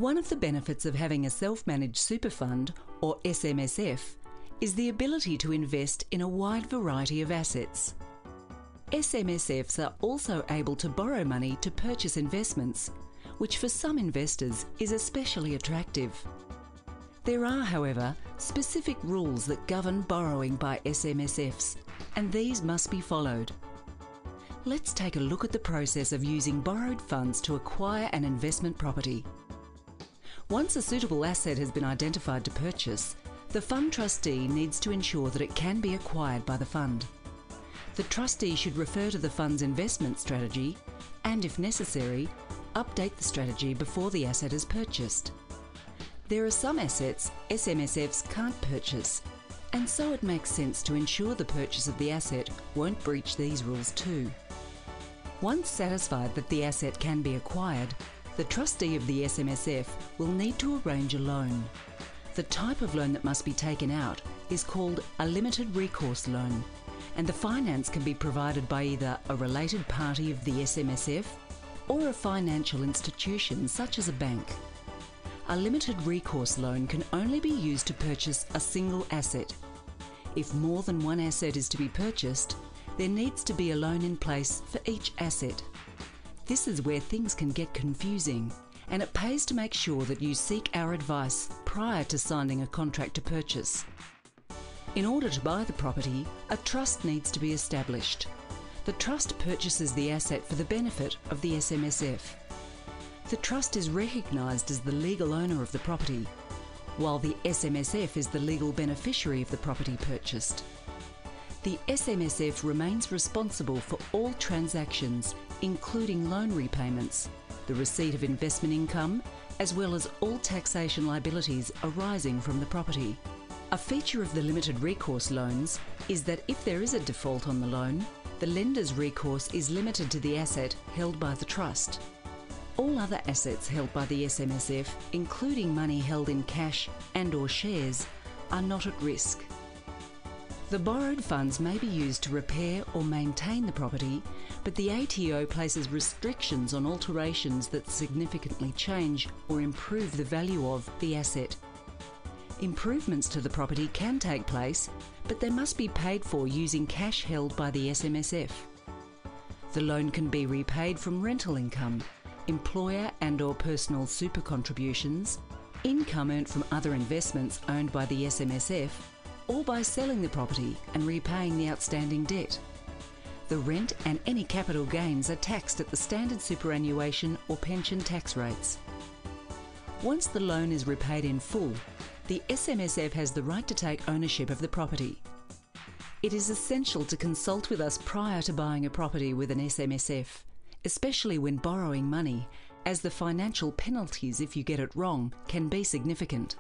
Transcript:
One of the benefits of having a self-managed super fund, or SMSF, is the ability to invest in a wide variety of assets. SMSFs are also able to borrow money to purchase investments, which for some investors is especially attractive. There are, however, specific rules that govern borrowing by SMSFs, and these must be followed. Let's take a look at the process of using borrowed funds to acquire an investment property. Once a suitable asset has been identified to purchase, the fund trustee needs to ensure that it can be acquired by the fund. The trustee should refer to the fund's investment strategy and, if necessary, update the strategy before the asset is purchased. There are some assets SMSFs can't purchase, and so it makes sense to ensure the purchase of the asset won't breach these rules too. Once satisfied that the asset can be acquired, the trustee of the SMSF will need to arrange a loan. The type of loan that must be taken out is called a limited recourse loan, and the finance can be provided by either a related party of the SMSF or a financial institution such as a bank. A limited recourse loan can only be used to purchase a single asset. If more than one asset is to be purchased, there needs to be a loan in place for each asset. This is where things can get confusing, and it pays to make sure that you seek our advice prior to signing a contract to purchase. In order to buy the property, a trust needs to be established. The trust purchases the asset for the benefit of the SMSF. The trust is recognised as the legal owner of the property, while the SMSF is the legal beneficiary of the property purchased. The SMSF remains responsible for all transactions, including loan repayments, the receipt of investment income, as well as all taxation liabilities arising from the property. A feature of the limited recourse loans is that if there is a default on the loan, the lender's recourse is limited to the asset held by the trust. All other assets held by the SMSF, including money held in cash and/or shares, are not at risk. The borrowed funds may be used to repair or maintain the property, but the ATO places restrictions on alterations that significantly change or improve the value of the asset. Improvements to the property can take place, but they must be paid for using cash held by the SMSF. The loan can be repaid from rental income, employer and/or personal super contributions, income earned from other investments owned by the SMSF, or by selling the property and repaying the outstanding debt. The rent and any capital gains are taxed at the standard superannuation or pension tax rates. Once the loan is repaid in full, the SMSF has the right to take ownership of the property. It is essential to consult with us prior to buying a property with an SMSF, especially when borrowing money, as the financial penalties if you get it wrong can be significant.